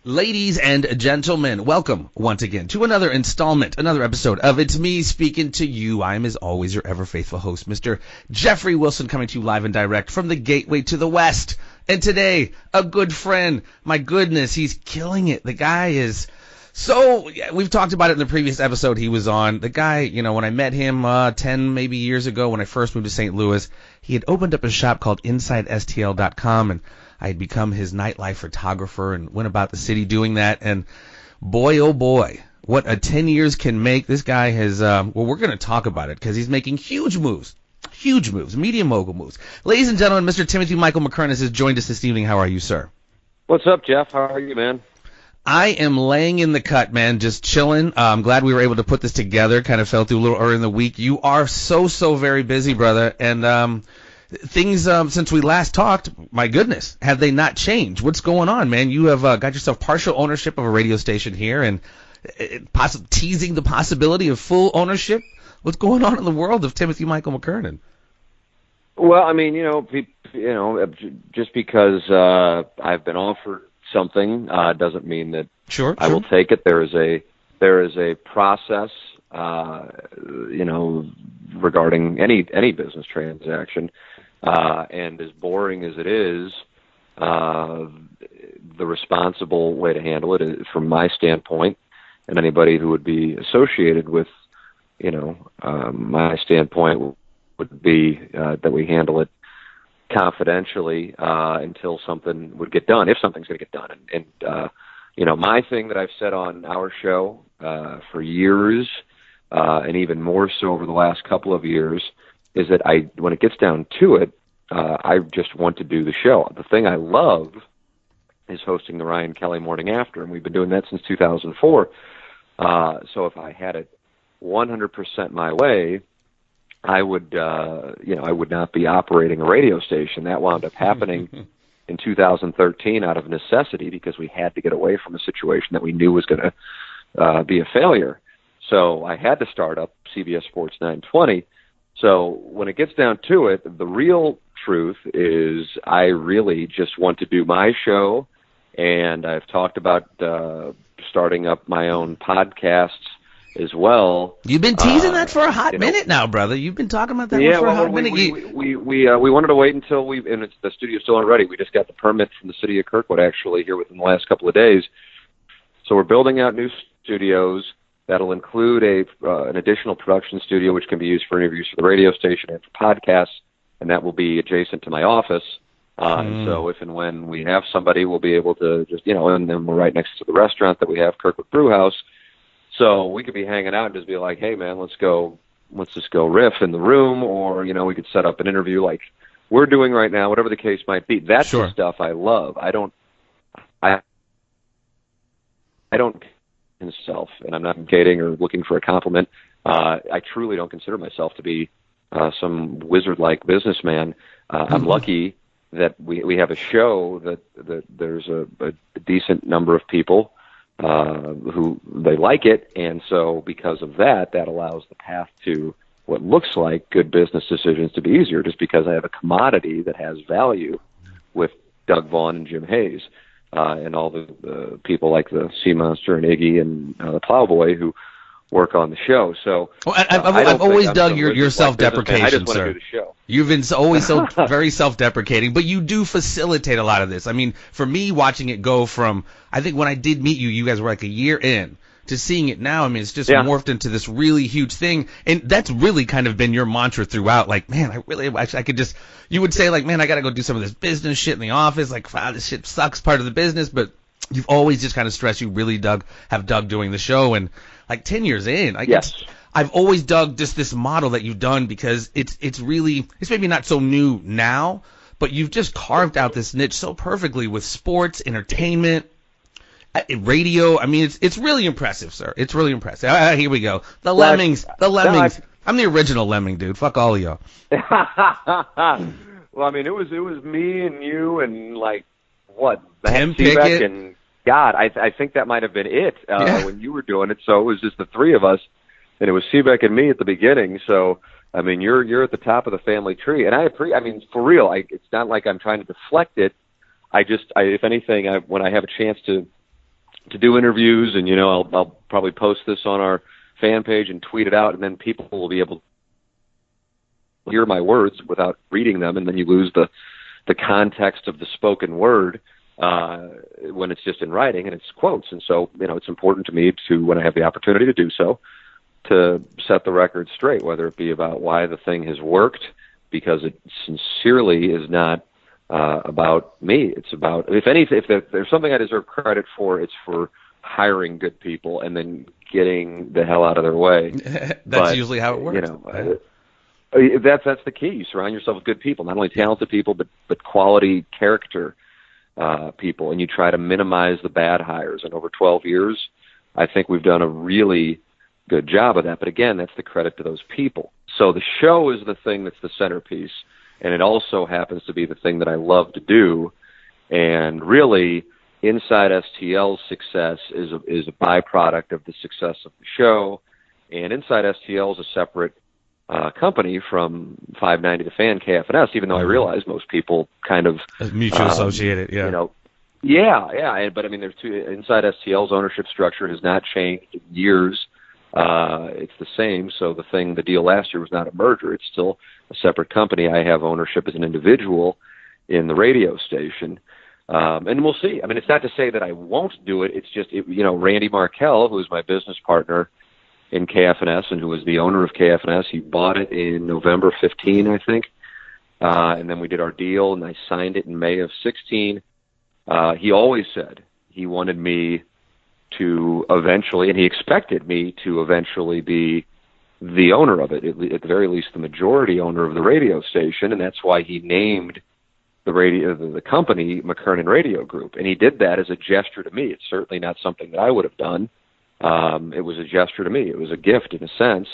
Ladies and gentlemen, welcome once again to another installment, another episode of It's Me Speaking to You. I am, as always, your ever-faithful host, Mr. Jeffrey Wilson, coming to you live and direct from the Gateway to the West. And today, a good friend. My goodness, he's killing it. The guy is so, we've talked about it in the previous episode he was on. The guy, you know, when I met him 10 maybe years ago when I first moved to St. Louis, he had opened up a shop called InsideSTL.com, and I had become his nightlife photographer and went about the city doing that. And boy, oh boy, what a 10 years can make. This guy has, well, we're going to talk about it because he's making huge moves, media mogul moves. Ladies and gentlemen, Mr. Timothy Michael Mckernan has joined us this evening. How are you, sir? What's up, Jeff? How are you, man? I am laying in the cut, man, just chilling. I'm glad we were able to put this together. Kind of fell through a little early in the week. You are so very busy, brother. And, things since we last talked, my goodness, have they not changed? What's going on, man? You have got yourself partial ownership of a radio station here, and teasing the possibility of full ownership. What's going on in the world of Timothy Michael Mckernan? Well, I mean, just because I've been offered something doesn't mean that I will take it. There is a process, regarding any business transaction. And as boring as it is, the responsible way to handle it is, from my standpoint, and anybody who would be associated with, my standpoint would be that we handle it confidentially until something would get done, if something's going to get done. And my thing that I've said on our show for years, and even more so over the last couple of years, is that when it gets down to it, I just want to do the show. The thing I love is hosting the Ryan Kelly Morning After, and we've been doing that since 2004. So if I had it 100% my way, I would not be operating a radio station. That wound up happening in 2013 out of necessity because we had to get away from a situation that we knew was going to be a failure. So I had to start up CBS Sports 920. So when it gets down to it, the real truth is I really just want to do my show, and I've talked about starting up my own podcasts as well. You've been teasing that for a hot minute now, brother. You've been talking about that for a hot minute. We wanted to wait until the studio's still not ready. We just got the permit from the city of Kirkwood actually here within the last couple of days. So we're building out new studios. That'll include an additional production studio, which can be used for interviews for the radio station and for podcasts, and that will be adjacent to my office. And so if and when we have somebody, we'll be able to just, and then we're right next to the restaurant that we have, Kirkwood Brew House. So we could be hanging out and just be like, hey, man, let's just go riff in the room, or, we could set up an interview like we're doing right now, whatever the case might be. That's the stuff I love. I don't himself, and I'm not kidding or looking for a compliment. I truly don't consider myself to be some wizard-like businessman. I'm lucky that we have a show that there's a decent number of people who they like it, and so because of that allows the path to what looks like good business decisions to be easier, just because I have a commodity that has value with Doug Vaughn and Jim Hayes. And all the people like the Sea Monster and Iggy and the Plowboy who work on the show. So I've always dug your self-deprecation, I just want sir. to do the show. You've been always so very self-deprecating, but you do facilitate a lot of this. I mean, for me, watching it go from, I think when I did meet you, you guys were like a year in, to seeing it now, I mean, it's just morphed into this really huge thing. And that's really kind of been your mantra throughout. Like, man, I could just, you would say like, man, I got to go do some of this business shit in the office. Like, wow, this shit sucks, part of the business. But you've always just kind of stressed you really have dug doing the show. And like 10 years in, I've always dug just this model that you've done, because it's maybe not so new now, but you've just carved out this niche so perfectly with sports, entertainment, radio. I mean, it's really impressive, sir. It's really impressive. Here we go. The Lemmings. I'm the original Lemming, dude. Fuck all of y'all. Well, I mean, it was me and you and like what? Tim Pickett and God, I think that might have been it when you were doing it. So it was just the three of us, and it was Seebeck and me at the beginning. So I mean, you're at the top of the family tree, and I mean, for real, it's not like I'm trying to deflect it. If anything, when I have a chance to to do interviews, and I'll probably post this on our fan page and tweet it out, and then people will be able to hear my words without reading them, and then you lose the context of the spoken word when it's just in writing and it's quotes. And so, it's important to me to, when I have the opportunity to do so, to set the record straight, whether it be about why the thing has worked, because it sincerely is not about me. It's about, if there's something I deserve credit for, it's for hiring good people and then getting the hell out of their way. That's usually how it works. That's the key. You surround yourself with good people, not only talented people, but quality character people, and you try to minimize the bad hires. And over 12 years, I think we've done a really good job of that. But again, that's the credit to those people. So the show is the thing that's the centerpiece, and it also happens to be the thing that I love to do. And really, Inside STL's success is a byproduct of the success of the show. And Inside STL is a separate company from 590 The Fan, KFNS, even though I realize most people kind of mutually associated, yeah. But I mean, there's two. Inside STL's ownership structure has not changed in years. It's the same. So the deal last year was not a merger. It's still a separate company. I have ownership as an individual in the radio station. And we'll see. I mean, it's not to say that I won't do it. It's just, Randy Markell, who is my business partner in KFNS and who was the owner of KFNS, he bought it in November 15, I think. And then we did our deal, and I signed it in May of 16. He always said he wanted me to eventually, and he expected me to eventually be the owner of it, at the very least the majority owner of the radio station, and that's why he named the company McKernan Radio Group. And he did that as a gesture to me. It's certainly not something that I would have done. It was a gesture to me. It was a gift in a sense.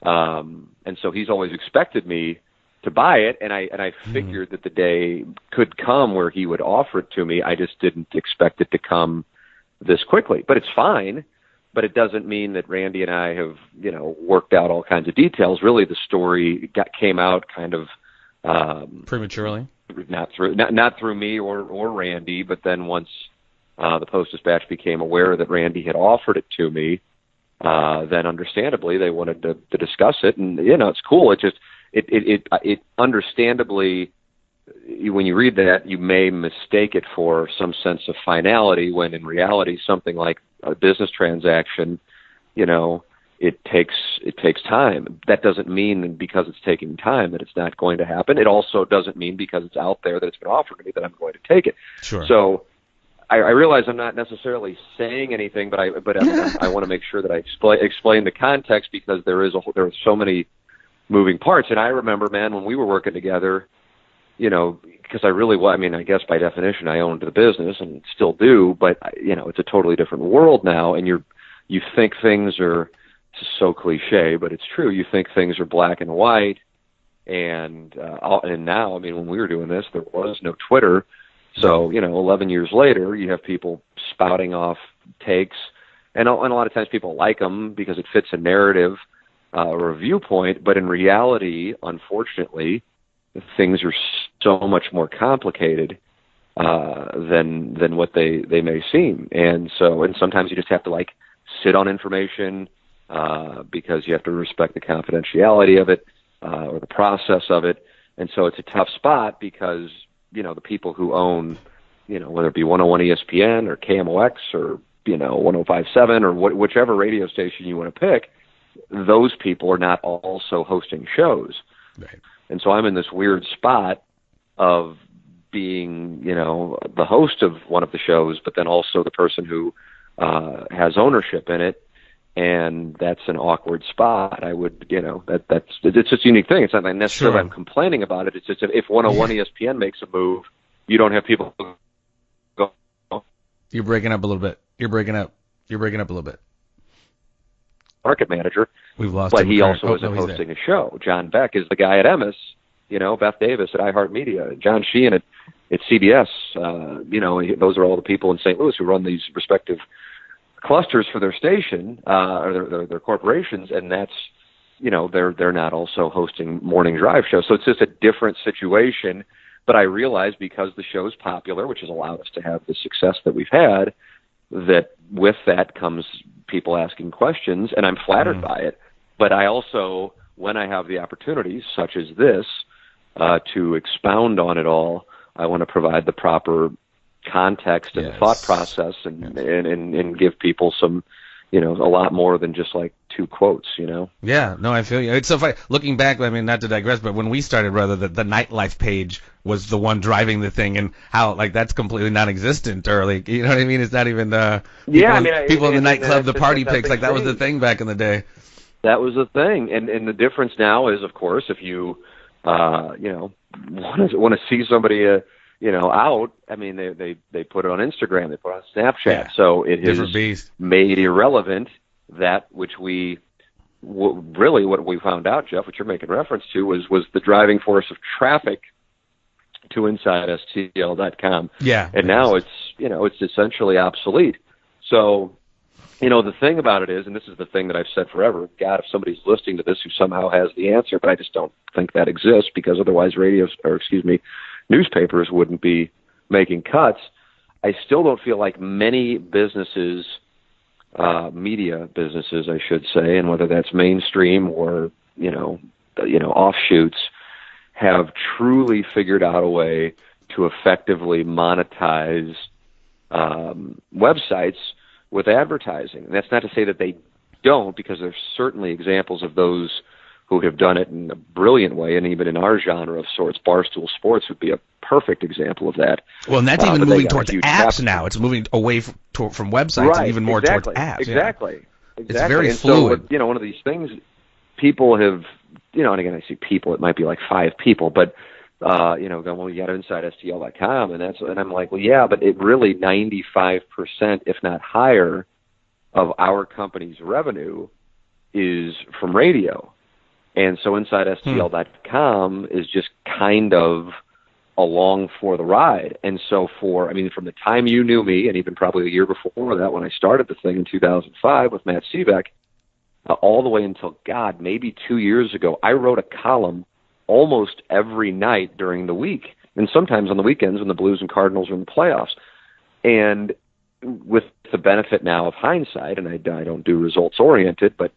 And so he's always expected me to buy it, and I figured that the day could come where he would offer it to me. I just didn't expect it to come this quickly. But it's fine. But it doesn't mean that Randy and I have, worked out all kinds of details. Really, the story came out kind of prematurely. Not through me or Randy, but then once the Post-Dispatch became aware that Randy had offered it to me, then understandably they wanted to discuss it, and it's cool. It understandably, when you read that, you may mistake it for some sense of finality, when in reality something like a business transaction, it takes time. That doesn't mean because it's taking time that it's not going to happen. It also doesn't mean because it's out there that it's been offered to me that I'm going to take it. Sure. So I realize I'm not necessarily saying anything, but I want to make sure that I explain the context, because there are so many moving parts. And I remember, man, when we were working together, because I guess by definition I owned the business and still do, but it's a totally different world now, and you think things are, it's so cliche, but it's true. You think things are black and white, and now, I mean, when we were doing this, there was no Twitter. So, 11 years later, you have people spouting off takes, and a lot of times people like them because it fits a narrative or a viewpoint, but in reality, unfortunately, things are so much more complicated than what they may seem. And sometimes you just have to sit on information because you have to respect the confidentiality of it or the process of it. And so it's a tough spot because, the people who own, whether it be 101 ESPN or KMOX or, 105.7 or whichever radio station you want to pick, those people are not also hosting shows. Right. And so I'm in this weird spot of being, the host of one of the shows, but then also the person who has ownership in it. And that's an awkward spot. I would, it's just a unique thing. It's not necessarily I'm complaining about it. It's just if 101 ESPN makes a move, you don't have people go. You're breaking up a little bit. You're breaking up a little bit. Market manager. We've lost but him. He also isn't hosting a show. John Beck is the guy at Emmis, Beth Davis at iHeartMedia, John Sheehan at CBS. Those are all the people in St. Louis who run these respective clusters for their station or their corporations, and that's they're not also hosting morning drive shows. So it's just a different situation. But I realize because the show's popular, which has allowed us to have the success that we've had, that with that comes people asking questions, and I'm flattered by it. But I also, when I have the opportunities, such as this, to expound on it all, I want to provide the proper context and thought process, and give people some, a lot more than just like two quotes, Yeah, no, I feel you. It's so funny. Looking back, I mean, not to digress, but when we started, rather, the nightlife page was the one driving the thing, and how, like, that's completely non-existent, or, like, you know what I mean? It's not even, people in the nightclub, the party pics, like, that was the thing back in the day. That was the thing. And the difference now is, of course, if you, want to see somebody, out, I mean, they put it on Instagram, they put it on Snapchat. Yeah. So it has made irrelevant that which really what we found out, Jeff, what you're making reference to, was the driving force of traffic to InsideSTL.com. Yeah. And now it's essentially obsolete. So, the thing about it is, and this is the thing that I've said forever, God, if somebody's listening to this who somehow has the answer, but I just don't think that exists, because otherwise newspapers wouldn't be making cuts. I still don't feel like many businesses, media businesses, I should say, and whether that's mainstream or, offshoots, have truly figured out a way to effectively monetize websites with advertising. And that's not to say that they don't, because there's certainly examples of those who have done it in a brilliant way, and even in our genre of sorts, Barstool Sports would be a perfect example of that. Well, and that's even moving towards apps now. It's moving away from websites and even more towards apps. Exactly. It's very and fluid. So, one of these things people have, and again, I see people, it might be like 5 people, but, going, well, you got to InsideSTL.com, and I'm like, well, yeah, but it really 95%, if not higher, of our company's revenue is from radio. And so InsideSTL.com is just kind of along for the ride. And so from the time you knew me, and even probably a year before that, when I started the thing in 2005 with Matt Sivek, all the way until, maybe 2 years ago, I wrote a column almost every night during the week, and sometimes on the weekends when the Blues and Cardinals are in the playoffs. And with the benefit now of hindsight, and I don't do results-oriented, but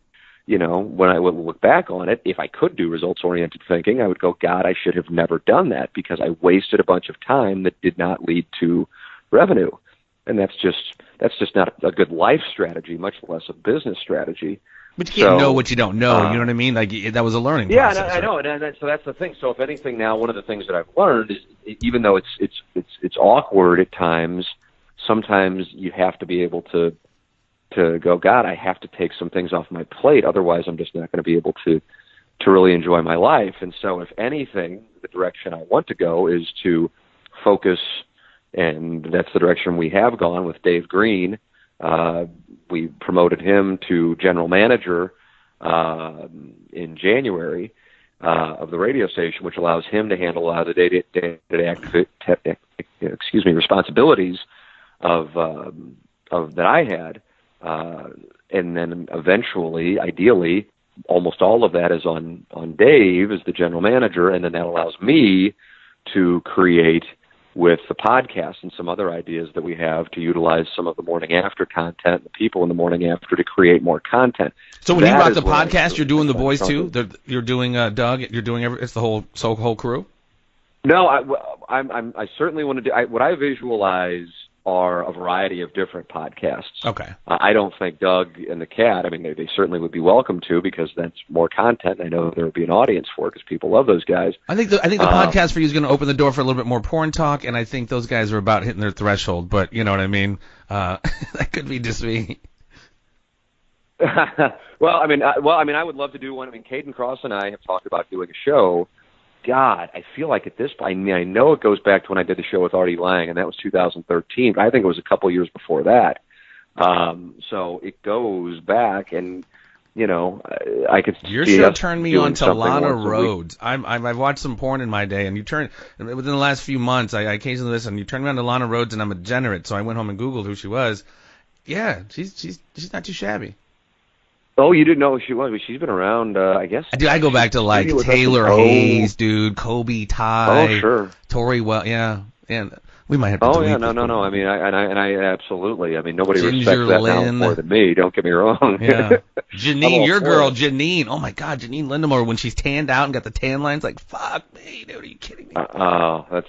when I would look back on it, if I could do results-oriented thinking, I would go, God, I should have never done that, because I wasted a bunch of time that did not lead to revenue. And that's just not a good life strategy, much less a business strategy. But you can't know what you don't know. You know what I mean? Like, that was a learning process. Yeah, I know. And so that's the thing. So if anything, now one of the things that I've learned is, even though it's awkward at times, sometimes you have to be able to go, God, I have to take some things off my plate, otherwise I'm just not going to be able to really enjoy my life. And so if anything, the direction I want to go is to focus, and that's the direction we have gone with Dave Green. We promoted him to general manager in January of the radio station, which allows him to handle a lot of the day-to-day responsibilities of that I had. And then eventually, ideally, almost all of that is on Dave as the general manager, and then that allows me to create with the podcast and some other ideas that we have to utilize some of the morning after content, the people in the morning after, to create more content. So when you rock the podcast, you're doing the boys too? You're doing Doug, you're doing it's the whole crew? No, I certainly want to do, what I visualize are a variety of different podcasts. Okay. I don't think Doug and the Cat, I mean, they certainly would be welcome to, because that's more content. I know there would be an audience for it, because people love those guys. I think the podcast for you is going to open the door for a little bit more porn talk, and I think those guys are about hitting their threshold, but you know what I mean? That could be just me. Well, I mean, I would love to do one. I mean, Caden Cross and I have talked about doing a show. God, I feel like at this point, I mean, I know it goes back to when I did the show with Artie Lang, and that was 2013, but I think it was a couple years before that. So it goes back, and, I could Your show turned me on to Lana Rhodes. I've watched some porn in my day, and within the last few months, I occasionally listen, you turned me on to Lana Rhodes, and I'm a degenerate, so I went home and Googled who she was. Yeah, she's not too shabby. Oh, you didn't know who she was? She's been around, I guess. Dude, I go back to Taylor Hayes, dude, Kobe Ty. Oh, sure. Tori Well, yeah. And We might have to. Oh yeah, no. I mean, I absolutely. I mean, nobody respects that now more than me. Don't get me wrong. Yeah, Janine, your girl, Janine. Oh my God, Janine Lindemore, when she's tanned out and got the tan lines, like fuck me, dude. Are you kidding me? I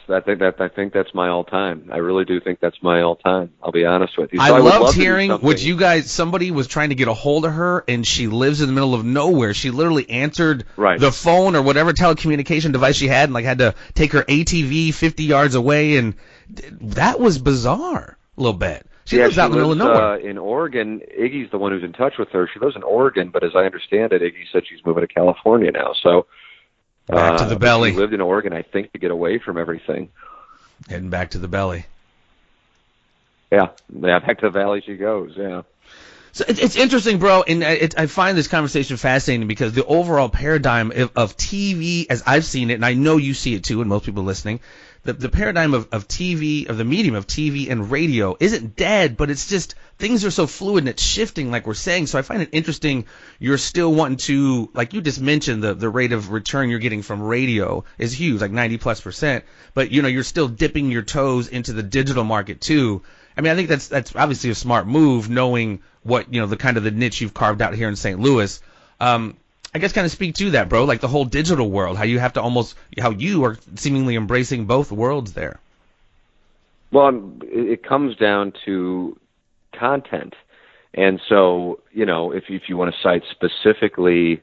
think that's my all time. I really do think that's my all time. I'll be honest with you. So I loved hearing what you guys. Somebody was trying to get a hold of her, and she lives in the middle of nowhere. She literally answered the phone or whatever telecommunication device she had, and like had to take her ATV 50 yards away, and that was bizarre a little bit. She lives out in the middle of nowhere. In Oregon. Iggy's the one who's in touch with her. She lives in Oregon, but as I understand it, Iggy said she's moving to California now. So back to the belly. She lived in Oregon, I think, to get away from everything. Heading back to the belly. Yeah, back to the valley she goes, yeah. So it's interesting, bro, and I find this conversation fascinating because the overall paradigm of TV, as I've seen it, and I know you see it too, and most people listening, the paradigm of TV, of the medium of TV and radio isn't dead, but it's just things are so fluid and it's shifting, like we're saying. So I find it interesting you're still wanting to, like you just mentioned, the rate of return you're getting from radio is huge, like 90+%, but you're still dipping your toes into the digital market too. I mean, I think that's obviously a smart move, knowing what, the kind of the niche you've carved out here in St. Louis. I guess kind of speak to that, bro, like the whole digital world, how you have to how you are seemingly embracing both worlds there. Well, it comes down to content. And so, if you want to cite specifically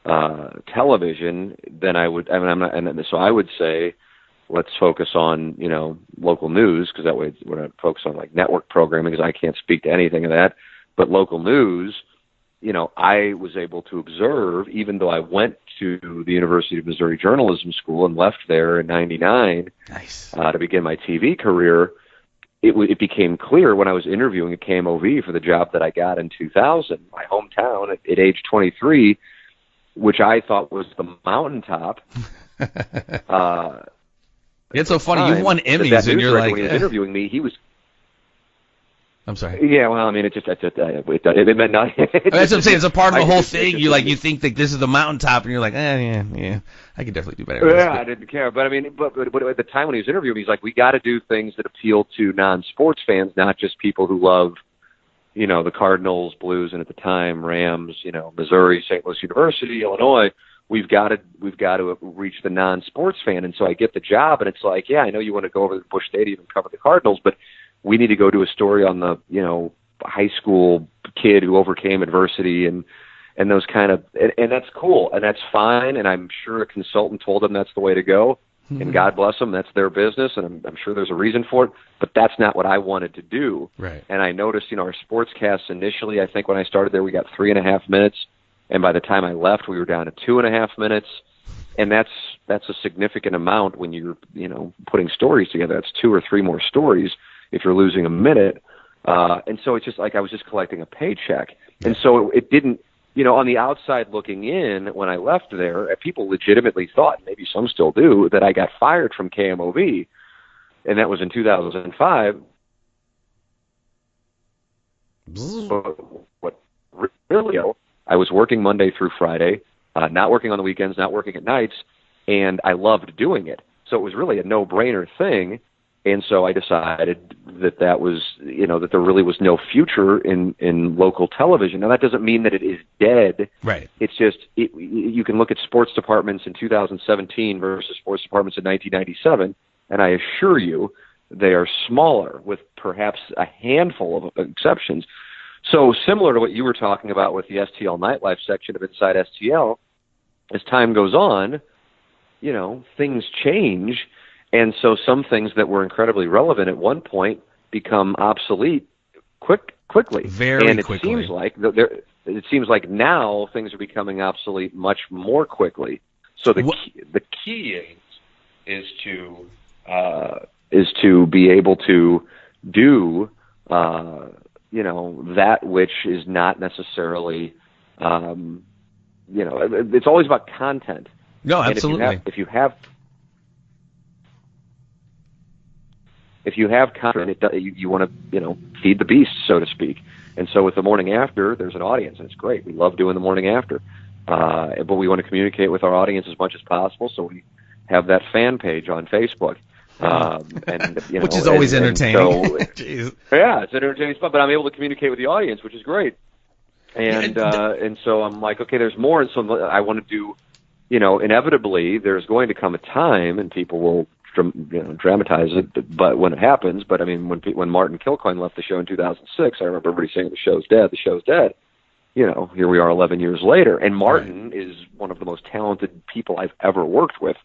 television, then I would say, let's focus on, local news, because that way we're not focused on like network programming, because I can't speak to anything of that. But local news, I was able to observe, even though I went to the University of Missouri Journalism School and left there in '99 to begin my TV career. It became clear when I was interviewing at KMOV for the job that I got in 2000, my hometown, at age 23, which I thought was the mountaintop. It's so funny. You won Emmys, and you're like, when he was interviewing me, he was. I'm sorry. Yeah, well, I mean, it meant nothing. That's what I'm saying. It's a part of the whole thing. You think that this is the mountaintop, and you're like, yeah, I could definitely do better. Yeah, I didn't care. But I mean, but at the time when he was interviewing me, he's like, we got to do things that appeal to non-sports fans, not just people who love, the Cardinals, Blues, and at the time Rams, Missouri, St. Louis University, Illinois. We've got to reach the non-sports fan. And so I get the job, and it's like, yeah, I know you want to go over to Busch Stadium and cover the Cardinals, but we need to go do a story on the, high school kid who overcame adversity and those kind of, and that's cool and that's fine. And I'm sure a consultant told them that's the way to go, and God bless them. That's their business. And I'm sure there's a reason for it, but that's not what I wanted to do. Right. And I noticed, our sportscasts initially, I think when I started there, we got 3.5 minutes. And by the time I left, we were down to 2.5 minutes. And that's a significant amount when you're, putting stories together. That's 2 or 3 more stories if you're losing a minute. And so it's just like I was just collecting a paycheck. And so it didn't, on the outside looking in, when I left there, people legitimately thought, maybe some still do, that I got fired from KMOV. And that was in 2005. What really, I was working Monday through Friday, not working on the weekends, not working at nights, and I loved doing it. So it was really a no-brainer thing. And so I decided that was, that there really was no future in local television. Now, that doesn't mean that it is dead. Right. It's just, you can look at sports departments in 2017 versus sports departments in 1997, and I assure you they are smaller with perhaps a handful of exceptions. So similar to what you were talking about with the STL Nightlife section of Inside STL, as time goes on, things change. And so some things that were incredibly relevant at one point become obsolete quickly. Very quickly. It seems like now things are becoming obsolete much more quickly. So the key is to be able to do that which is not necessarily it's always about content. No, absolutely. And if you have content, you want to, feed the beast, so to speak. And so with the morning after, there's an audience, and it's great. We love doing the morning after. But we want to communicate with our audience as much as possible, so we have that fan page on Facebook. And which is always entertaining. Yeah, it's entertaining stuff, but I'm able to communicate with the audience, which is great. And so I'm like, okay, there's more, and so I want to do, inevitably there's going to come a time, and people will dramatize it, but when it happens. But I mean, when Martin Kilcoyne left the show in 2006, I remember everybody saying the show's dead. Here we are 11 years later, and Martin is one of the most talented people I've ever worked with.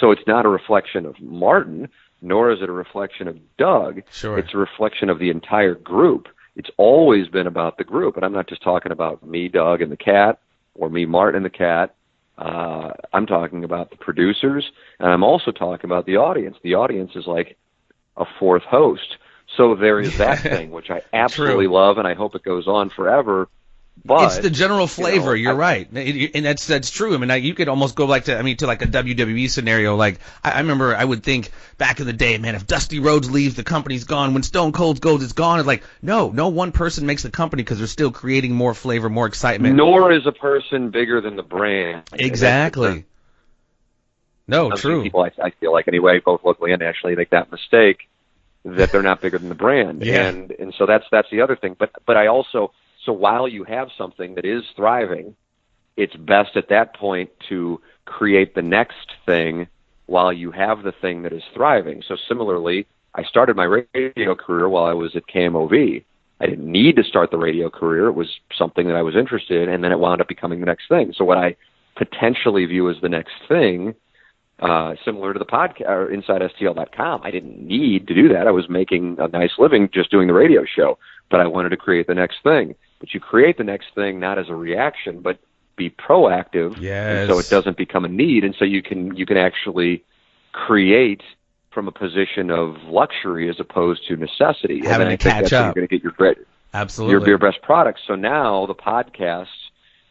So it's not a reflection of Martin, nor is it a reflection of Doug. Sure. It's a reflection of the entire group. It's always been about the group, and I'm not just talking about me, Doug, and the cat, or me, Martin, and the cat. I'm talking about the producers, and I'm also talking about the audience. The audience is like a fourth host. So there is that thing, which I absolutely love, and I hope it goes on forever. But it's the general flavor. You're right, and that's true. I mean, you could almost go like to like a WWE scenario. Like I remember, I would think back in the day, man, if Dusty Rhodes leaves, the company's gone. When Stone Cold goes, it's gone. It's like no one person makes the company because they're still creating more flavor, more excitement. Nor is a person bigger than the brand. Exactly. No, true. People, I feel like anyway, both locally and nationally, make that mistake that they're not bigger than the brand. Yeah. And so that's the other thing. But I also. So while you have something that is thriving, it's best at that point to create the next thing while you have the thing that is thriving. So similarly, I started my radio career while I was at KMOV. I didn't need to start the radio career. It was something that I was interested in, and then it wound up becoming the next thing. So what I potentially view as the next thing, similar to the podcast or InsideSTL.com, I didn't need to do that. I was making a nice living just doing the radio show, but I wanted to create the next thing. But you create the next thing not as a reaction, but be proactive, so it doesn't become a need, and so you can actually create from a position of luxury as opposed to necessity. Having to catch up. You're going to get Absolutely. your best product. So now the podcast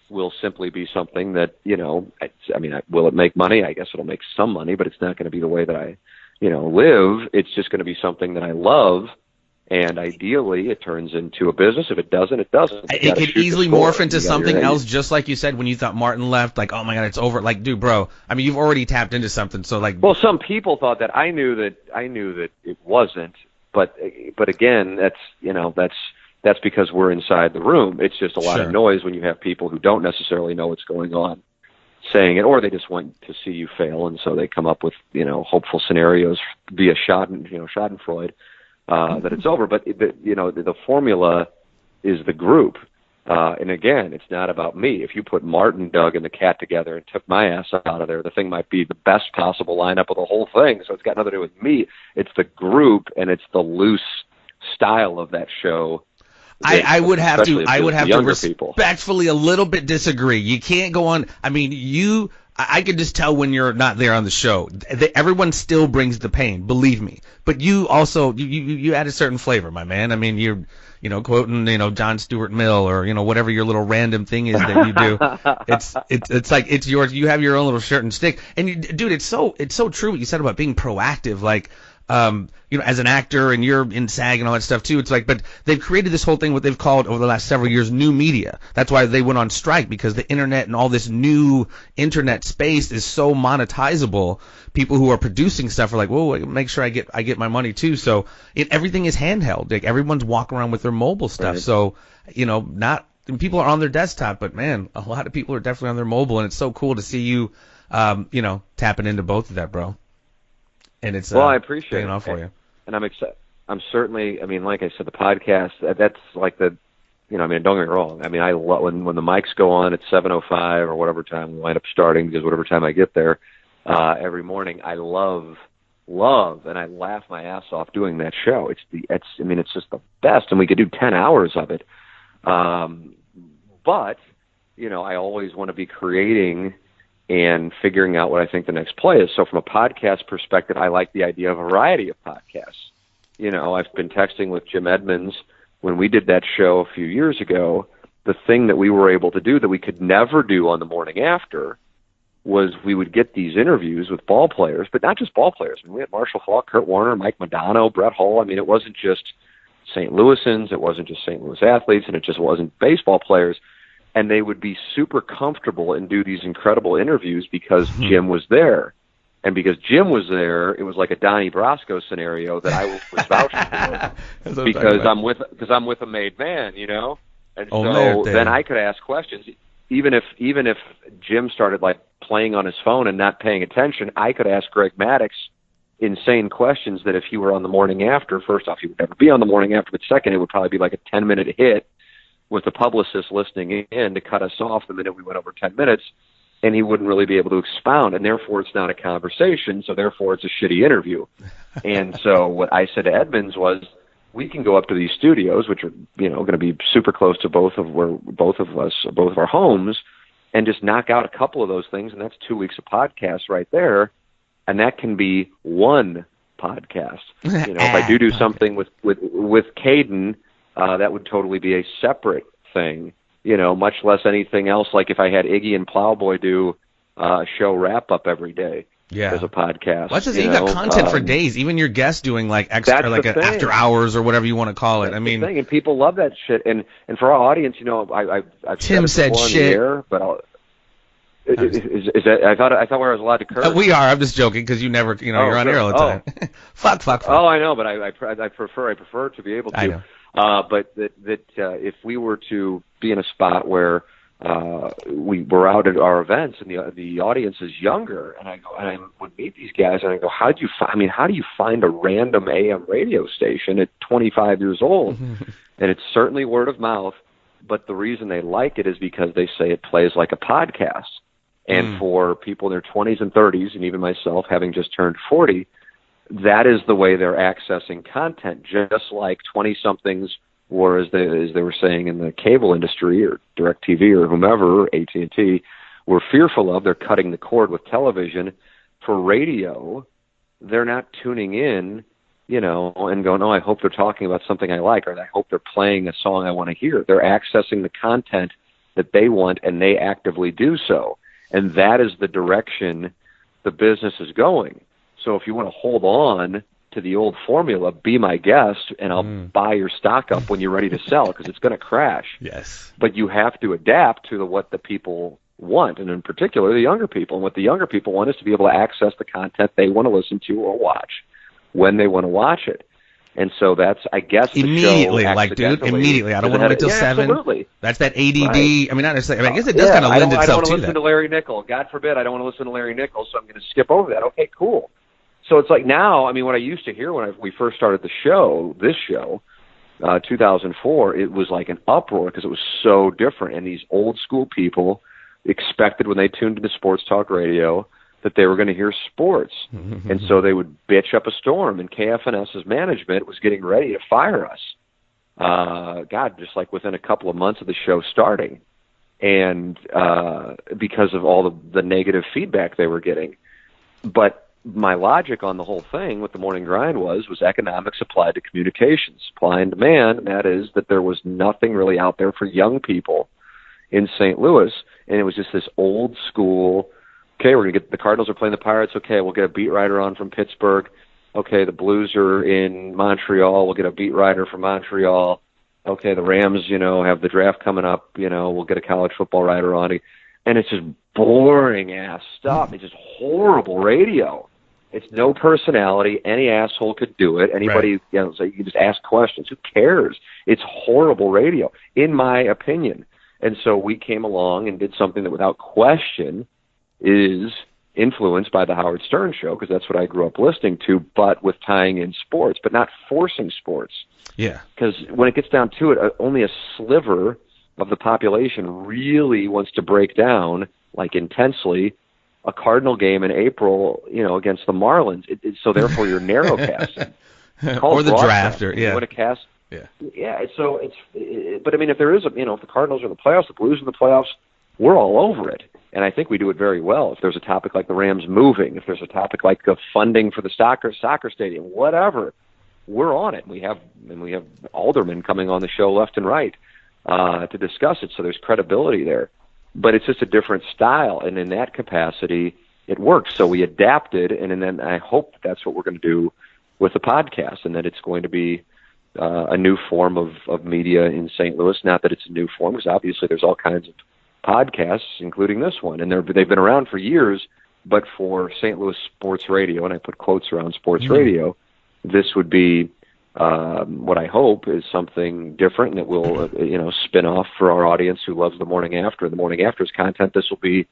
will simply be something that will it make money? I guess it'll make some money, but it's not going to be the way that I live. It's just going to be something that I love. And ideally, it turns into a business. If it doesn't, it doesn't. It could easily morph into something else, just like you said when you thought Martin left. Like, oh my God, it's over. Like, dude, bro. I mean, you've already tapped into something. So, like, well, some people thought that. I knew that it wasn't. But again, that's because we're inside the room. It's just a lot of noise when you have people who don't necessarily know what's going on saying it, or they just want to see you fail, and so they come up with hopeful scenarios via Schadenfreude. That it's over, but the formula is the group, and again, it's not about me. If you put Martin, Doug, and the cat together and took my ass out of there, the thing might be the best possible lineup of the whole thing. So it's got nothing to do with me. It's the group, and it's the loose style of that show. I would have to respectfully a little bit disagree. You can't go on. I mean, I could just tell when you're not there on the show. Everyone still brings the pain, believe me. But you also you add a certain flavor, my man. I mean, you're quoting John Stuart Mill or whatever your little random thing is that you do. It's like it's yours. You have your own little shirt and stick. And dude, it's so true what you said about being proactive. Like as an actor, and you're in SAG and all that stuff too. It's like, but they've created this whole thing, what they've called over the last several years, new media. That's why they went on strike, because the internet and all this new internet space is so monetizable. People who are producing stuff are like, whoa, make sure I get my money too. So everything is handheld. Like everyone's walking around with their mobile stuff. Right. So, people are on their desktop, but man, a lot of people are definitely on their mobile, and it's so cool to see you, tapping into both of that, bro. And it's I appreciate it for you. And I'm excited. I'm certainly. I mean, like I said, the podcast. That's like the. Don't get me wrong. I mean, I love when the mics go on at 7:05 or whatever time we wind up starting, because whatever time I get there every morning, I love, and I laugh my ass off doing that show. It's just the best, and we could do 10 hours of it. But I always want to be creating and figuring out what I think the next play is. So from a podcast perspective, I like the idea of a variety of podcasts. I've been texting with Jim Edmonds when we did that show a few years ago. The thing that we were able to do that we could never do on the morning after was we would get these interviews with ball players, but not just ball players. I mean, we had Marshall Faulk, Kurt Warner, Mike Modano, Brett Hull. I mean, it wasn't just St. Louisans, it wasn't just St. Louis athletes, and it just wasn't baseball players. And they would be super comfortable and do these incredible interviews because Jim was there. And because Jim was there, it was like a Donnie Brasco scenario that I was vouching for because I'm with a made man, you know. And so then I could ask questions, even if Jim started like playing on his phone and not paying attention. I could ask Greg Maddux insane questions that if he were on the morning after, first off, he would never be on the morning after, but second, it would probably be like a 10-minute hit with the publicist listening in to cut us off the minute we went over 10 minutes. And he wouldn't really be able to expound, and therefore it's not a conversation, so therefore it's a shitty interview. And so what I said to Edmonds was, we can go up to these studios, which are, you know, going to be super close to both of our homes, and just knock out a couple of those things, and that's 2 weeks of podcasts right there, and that can be one podcast. You know, if I do something with Caden, that would totally be a separate thing. You know, much less anything else. Like if I had Iggy and Plowboy do a show wrap up every day as a podcast. Well, you got content for days. Even your guests doing like extra, like after hours or whatever you want to call it. That's I mean, and people love that shit. And for our audience, you know, I've Tim said shit. But is that? I thought we were allowed to curse. We are. I'm just joking because you never, you know, you're on air all the time. Fuck. Oh, I know, but I prefer to be able to. I know. But if we were to be in a spot where we were out at our events and the audience is younger, and I would meet these guys and I go, how do you find a random AM radio station at 25 years old? And it's certainly word of mouth, but the reason they like it is because they say it plays like a podcast. And for people in their 20s and 30s, and even myself having just turned 40, that is the way they're accessing content, just like 20-somethings were, as they were saying in the cable industry or DirecTV or whomever, or AT&T, were fearful of. They're cutting the cord with television. For radio, they're not tuning in, you know, and going, oh, I hope they're talking about something I like, or I hope they're playing a song I want to hear. They're accessing the content that they want, and they actively do so. And that is the direction the business is going. So if you want to hold on to the old formula, be my guest, and I'll buy your stock up when you're ready to sell, because it's going to crash. Yes. But you have to adapt to what the people want, and in particular the younger people. And what the younger people want is to be able to access the content they want to listen to or watch when they want to watch it. And so that's, I guess, immediately, like, dude, immediately. I don't want to wait till 7. Absolutely. That's that ADD. Right. I mean, not necessarily. I mean, I guess it does kind of lend itself to that. I don't want to listen to Larry Nichols. God forbid, I don't want to listen to Larry Nichols, so I'm going to skip over that. Okay, cool. So it's like now, I mean, what I used to hear when we first started this show, 2004, it was like an uproar because it was so different. And these old school people expected when they tuned into sports talk radio that they were going to hear sports. And so they would bitch up a storm, and KFNS's management was getting ready to fire us. Just like within a couple of months of the show starting. And because of all the negative feedback they were getting. But my logic on the whole thing with the morning grind was economics applied to communications, supply and demand, and that is that there was nothing really out there for young people in St. Louis, and it was just this old school, okay, we're going to get, the Cardinals are playing the Pirates, okay, we'll get a beat writer on from Pittsburgh, okay, the Blues are in Montreal, we'll get a beat writer from Montreal, okay, the Rams, you know, have the draft coming up, you know, we'll get a college football writer on, and it's just boring-ass stuff, it's just horrible radio. It's no personality. Any asshole could do it. Anybody, you know, so you can just ask questions. Who cares? It's horrible radio, in my opinion. And so we came along and did something that, without question, is influenced by the Howard Stern show, because that's what I grew up listening to, but with tying in sports, but not forcing sports. Yeah. Because when it gets down to it, only a sliver of the population really wants to break down, like intensely, a Cardinal game in April, you know, against the Marlins. So therefore, you're narrowcasting. Or the draft, or You want to cast. Yeah. Yeah. So but I mean, if there is if the Cardinals are in the playoffs, the Blues in the playoffs, we're all over it, and I think we do it very well. If there's a topic like the Rams moving, if there's a topic like the funding for the soccer stadium, whatever, we're on it. We have aldermen coming on the show left and right to discuss it. So there's credibility there. But it's just a different style, and in that capacity, it works. So we adapted, and then I hope that's what we're going to do with the podcast, and that it's going to be a new form of media in St. Louis. Not that it's a new form, because obviously there's all kinds of podcasts, including this one, and they've been around for years, but for St. Louis sports radio, and I put quotes around sports radio, this would be what I hope is something different that will, spin off for our audience who loves the morning after. The morning after's content, this will be,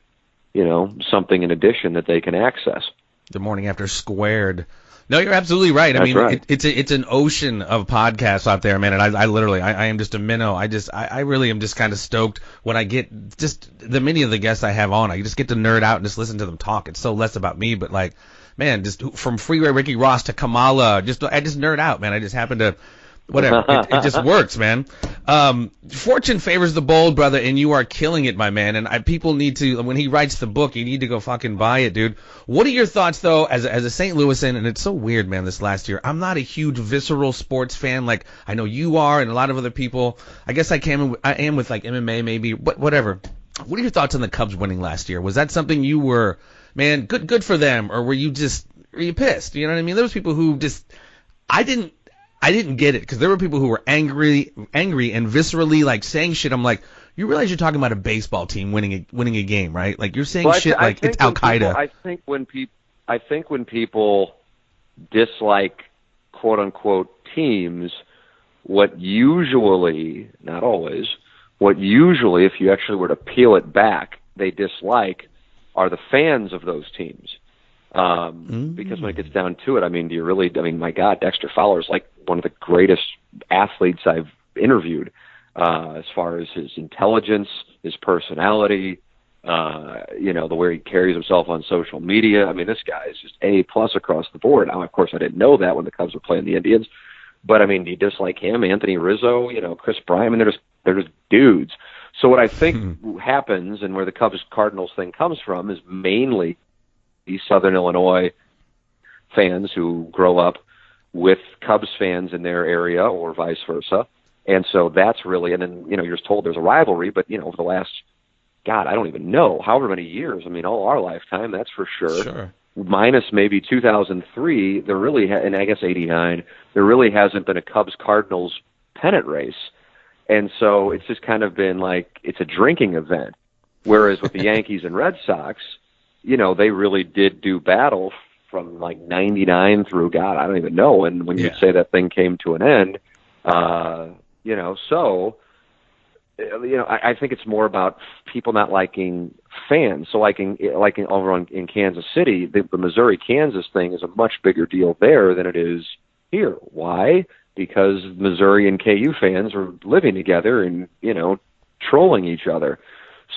something in addition that they can access. The morning after squared. No, you're absolutely right. That's right. It's an ocean of podcasts out there, man. And I literally am just a minnow. I really am just kind of stoked when I get just the many of the guests I have on. I just get to nerd out and just listen to them talk. It's so less about me, but like, man, just from Freeway Ricky Ross to Kamala, I just nerd out, man. I just happen to, whatever. It just works, man. Fortune favors the bold, brother, and you are killing it, my man. And people need to, when he writes the book, you need to go fucking buy it, dude. What are your thoughts, though, as a St. Louisan? And it's so weird, man, this last year. I'm not a huge visceral sports fan like I know you are and a lot of other people. I guess I am with like MMA maybe, but whatever. What are your thoughts on the Cubs winning last year? Was that something you were, man, good for them, or were you pissed? You know what I mean? There was people who just, I didn't get it, because there were people who were angry and viscerally like saying shit. I'm like, you realize you're talking about a baseball team winning a game, right? Like you're saying shit like it's Al Qaeda. I think when people dislike quote unquote teams, what usually, not always, if you actually were to peel it back, they dislike are the fans of those teams. Because when it gets down to it, I mean, my God, Dexter Fowler's like one of the greatest athletes I've interviewed, as far as his intelligence, his personality, the way he carries himself on social media. I mean, this guy is just A+ across the board. Now, of course, I didn't know that when the Cubs were playing the Indians, but I mean, you dislike him, Anthony Rizzo, Chris Bryant, and they're just dudes. So what I think happens, and where the Cubs-Cardinals thing comes from, is mainly the Southern Illinois fans who grow up with Cubs fans in their area or vice versa. And so that's really, and then, you're just told there's a rivalry, but, over the last, God, I don't even know, however many years, I mean, all our lifetime, that's for sure. Minus maybe 2003, there really, and I guess 89, there really hasn't been a Cubs-Cardinals pennant race. And so it's just kind of been like, it's a drinking event. Whereas with the Yankees and Red Sox, they really did do battle from like 99 through, God, I don't even know. And when you'd say that thing came to an end, I think it's more about people not liking fans. So liking over in Kansas City, the Missouri-Kansas thing is a much bigger deal there than it is here. Why? Because Missouri and KU fans are living together and, trolling each other.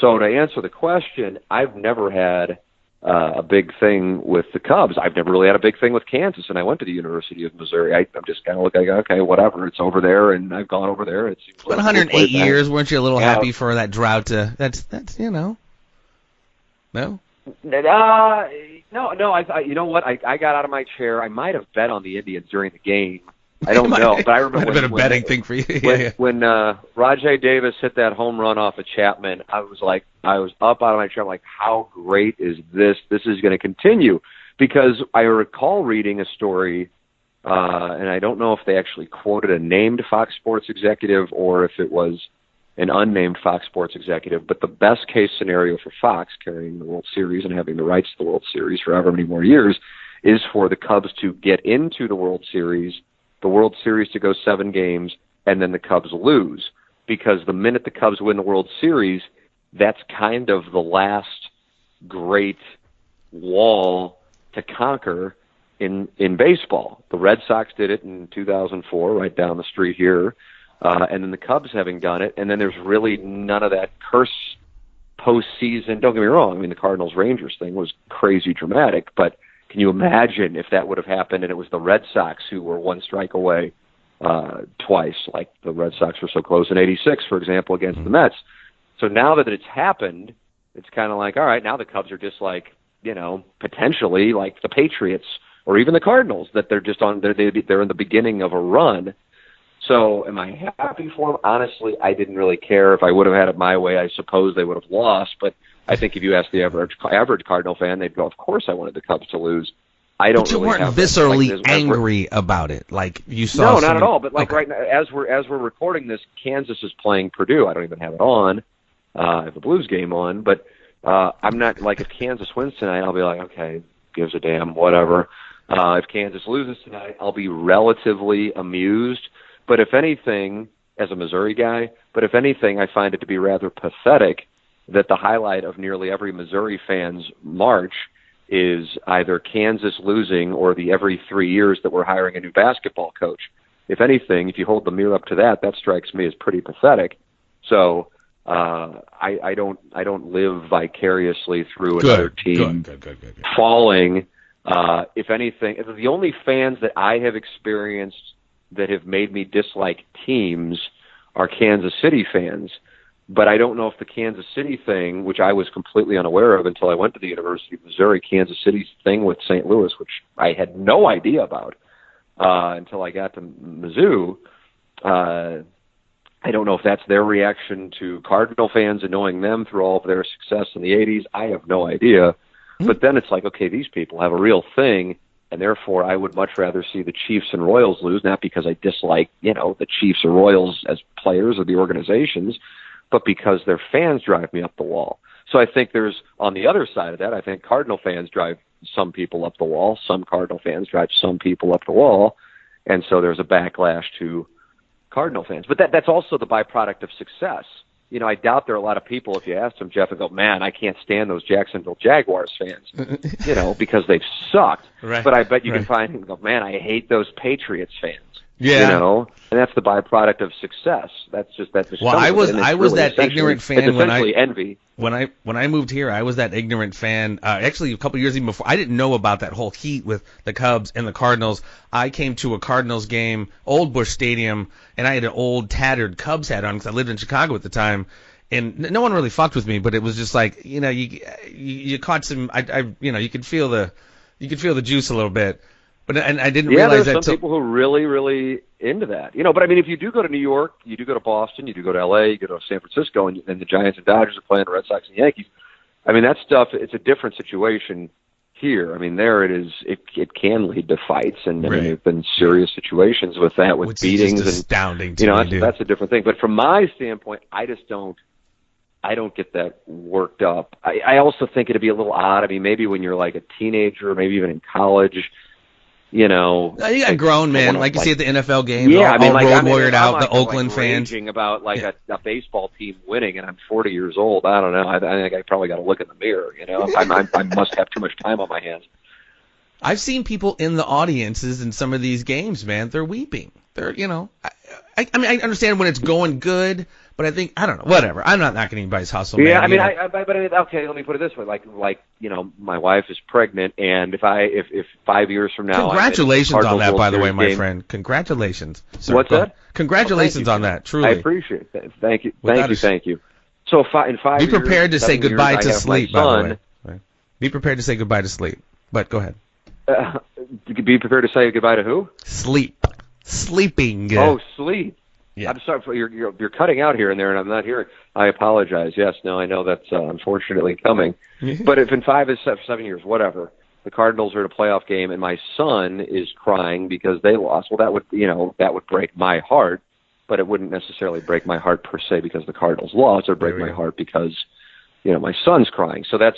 So to answer the question, I've never had a big thing with the Cubs. I've never really had a big thing with Kansas, and I went to the University of Missouri. I'm just kind of like, okay, whatever. It's over there, and I've gone over there. It's been 108 years. Weren't you a little happy for that drought? That's No. No. I you know what? I got out of my chair. I might have bet on the Indians during the game. I don't know, but I remember might have been a betting thing for you. When Rajai Davis hit that home run off of Chapman, I was up out of my chair. I'm like, how great is this? This is going to continue, because I recall reading a story, and I don't know if they actually quoted a named Fox Sports executive or if it was an unnamed Fox Sports executive, but the best case scenario for Fox carrying the World Series and having the rights to the World Series for however many more years is for the Cubs to get into the World Series to go 7 games, and then the Cubs lose. Because the minute the Cubs win the World Series, that's kind of the last great wall to conquer in baseball. The Red Sox did it in 2004, right down the street here, and then the Cubs having done it, and then there's really none of that curse postseason. Don't get me wrong, I mean, the Cardinals-Rangers thing was crazy dramatic, but can you imagine if that would have happened and it was the Red Sox who were one strike away twice, like the Red Sox were so close in '86, for example, against the Mets. So now that it's happened, it's kind of like, all right, now the Cubs are just like, potentially like the Patriots or even the Cardinals, that they're just they're in the beginning of a run. So am I happy for them? Honestly, I didn't really care. If I would have had it my way, I suppose they would have lost, but I think if you ask the average Cardinal fan, they'd go, of course I wanted the Cubs to lose. I don't. But you really weren't viscerally angry about it, like you saw. No, not at all. But like right now, as we're recording this, Kansas is playing Purdue. I don't even have it on. I have a Blues game on, but I'm not like, if Kansas wins tonight, I'll be like, okay, gives a damn, whatever. If Kansas loses tonight, I'll be relatively amused. But if anything, as a Missouri guy, I find it to be rather pathetic that the highlight of nearly every Missouri fan's March is either Kansas losing or the every 3 years that we're hiring a new basketball coach. If anything, if you hold the mirror up to that, that strikes me as pretty pathetic. So I don't live vicariously through another team falling. If anything, the only fans that I have experienced that have made me dislike teams are Kansas City fans. But I don't know if the Kansas City thing, which I was completely unaware of until I went to the University of Missouri, Kansas City's thing with St. Louis, which I had no idea about until I got to Mizzou. I don't know if that's their reaction to Cardinal fans annoying them through all of their success in the 80s. I have no idea. But then it's like, okay, these people have a real thing, and therefore I would much rather see the Chiefs and Royals lose, not because I dislike, the Chiefs or Royals as players or the organizations, but because their fans drive me up the wall. So I think there's, on the other side of that, I think Cardinal fans drive some people up the wall. Some Cardinal fans drive some people up the wall. And so there's a backlash to Cardinal fans. But that's also the byproduct of success. I doubt there are a lot of people, if you asked them, Jeff, and go, man, I can't stand those Jacksonville Jaguars fans, because they've sucked. Right. But I bet you can find them and go, man, I hate those Patriots fans. Yeah. And that's the byproduct of success. That's well, I was really that ignorant fan when envy. When I moved here, I was that ignorant fan. Actually, a couple years even before, I didn't know about that whole heat with the Cubs and the Cardinals. I came to a Cardinals game, Old Busch Stadium, and I had an old tattered Cubs hat on because I lived in Chicago at the time. And no one really fucked with me, but it was just like, you caught some, you could feel the juice a little bit. But I didn't realize that. There's some people who are really, really into that. But I mean, if you do go to New York, you do go to Boston, you do go to LA, you go to San Francisco, and the Giants and Dodgers are playing the Red Sox and Yankees. I mean, that stuff, it's a different situation here. I mean, there it is. It can lead to fights, and I mean, there have been serious situations with that, with beatings. Is just astounding to me, that's a different thing. But from my standpoint, I don't get that worked up. I also think it'd be a little odd. I mean, maybe when you're like a teenager, maybe even in college. You got grown men, like you see at the NFL game. Yeah, all road warriored out, the Oakland fans. Raging about a baseball team winning, and I'm 40 years old. I don't know. I think I probably got to look in the mirror. I must have too much time on my hands. I've seen people in the audiences in some of these games, man. They're weeping. They're, I mean, I understand when it's going good, but I think, I don't know, whatever. I'm not knocking anybody's hustle. Yeah, man, okay, let me put it this way. Like, my wife is pregnant, and if 5 years from now, congratulations on that, by the way, my friend. Congratulations. Sir. What's that? Congratulations on that. Truly, I appreciate that. Thank you. So in 5 years, be prepared to say goodbye to sleep. By the way, right? Be prepared to say goodbye to sleep. But go ahead. Be prepared to say goodbye to who? Sleep. Sleeping. Oh, sleep. Yeah. I'm sorry, you're cutting out here and there, and I'm not hearing. I apologize. Yes, no, I know that's unfortunately coming. But if in 5 to 7 years, whatever, the Cardinals are at a playoff game, and my son is crying because they lost, well, that would break my heart. But it wouldn't necessarily break my heart per se because the Cardinals lost. It would break my heart because my son's crying. So that's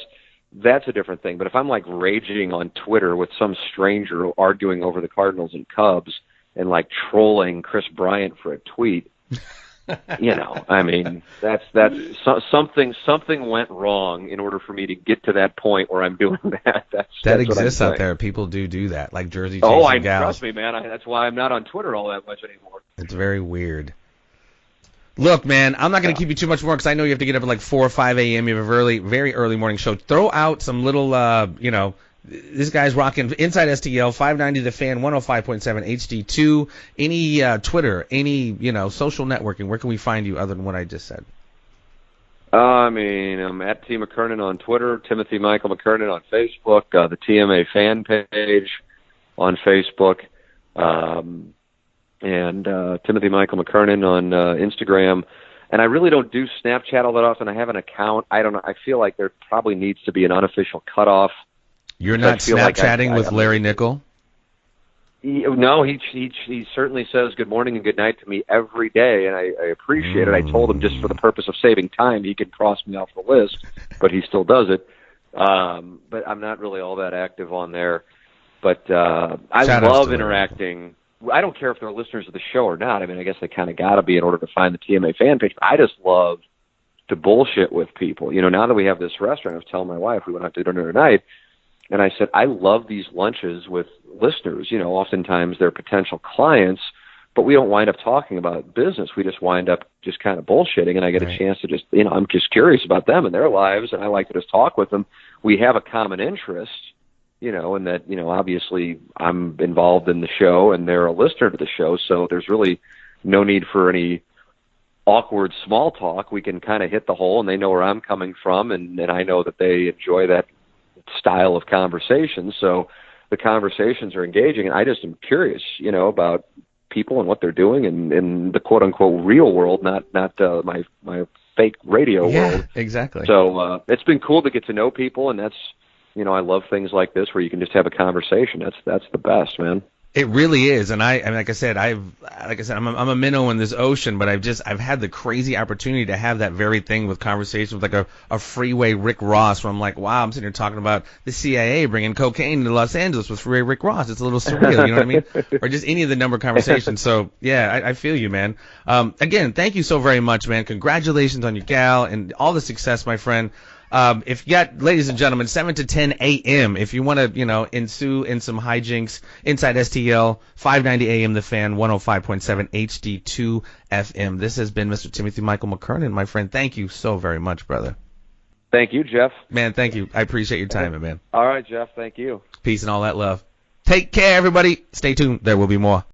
a different thing. But if I'm like raging on Twitter with some stranger arguing over the Cardinals and Cubs, and like trolling Chris Bryant for a tweet, I mean, that's something went wrong in order for me to get to that point where I'm doing that. That exists out there. People do that, like Jersey chasing gals. Trust me, man. That's why I'm not on Twitter all that much anymore. It's very weird. Look, man, I'm not going to keep you too much more because I know you have to get up at like 4 or 5 a.m. You have a very early morning show. Throw out some little, this guy's rocking Inside STL, 590 The Fan, 105.7 HD2. Any Twitter, any, social networking, where can we find you other than what I just said? I mean, I'm at Tim Mckernan on Twitter, Timothy Michael McKernan on Facebook, the TMA fan page on Facebook, and Timothy Michael McKernan on Instagram. And I really don't do Snapchat all that often. I have an account. I don't know. I feel like there probably needs to be an unofficial cutoff. You're not Snapchatting with Larry Nickel? No, he certainly says good morning and good night to me every day, and I appreciate it. I told him just for the purpose of saving time, he could cross me off the list, but he still does it. But I'm not really all that active on there. But I love interacting. I don't care if they're listeners of the show or not. I mean, I guess they kind of got to be in order to find the TMA fan page. I just love to bullshit with people. You know, now that we have this restaurant, I was telling my wife we went out to dinner tonight, and I said, I love these lunches with listeners. You know, oftentimes they're potential clients, but we don't wind up talking about business. We just wind up just kind of bullshitting, and I get a chance to just, you know, I'm just curious about them and their lives, and I like to just talk with them. We have a common interest, you know, and that, you know, obviously I'm involved in the show and they're a listener to the show, so there's really no need for any awkward small talk. We can kind of hit the hole, and they know where I'm coming from, and I know that they enjoy that style of conversation. So the conversations are engaging, and I just am curious, you know, about people and what they're doing in the quote unquote real world, not my fake radio world. Exactly. So it's been cool to get to know people, and that's, you know, I love things like this where you can just have a conversation. That's the best, man. It really is, and I mean, like I said, I'm a minnow in this ocean, but I've had the crazy opportunity to have that very thing with conversations with like a freeway Rick Ross, where I'm like, wow, I'm sitting here talking about the CIA bringing cocaine to Los Angeles with freeway Rick Ross. It's a little surreal, you know what I mean? Or just any of the number of conversations. So yeah, I feel you, man. Again, thank you so very much, man. Congratulations on your gal and all the success, my friend. If you got, ladies and gentlemen, 7 to 10 a.m., if you want to, you know, ensue in some hijinks, Inside STL, 590 a.m. The Fan, 105.7 HD2 FM. This has been Mr. Timothy Michael McKernan, my friend. Thank you so very much, brother. Thank you, Jeff. Man, thank you. I appreciate your time, man. All right, Jeff. Thank you. Peace and all that love. Take care, everybody. Stay tuned. There will be more.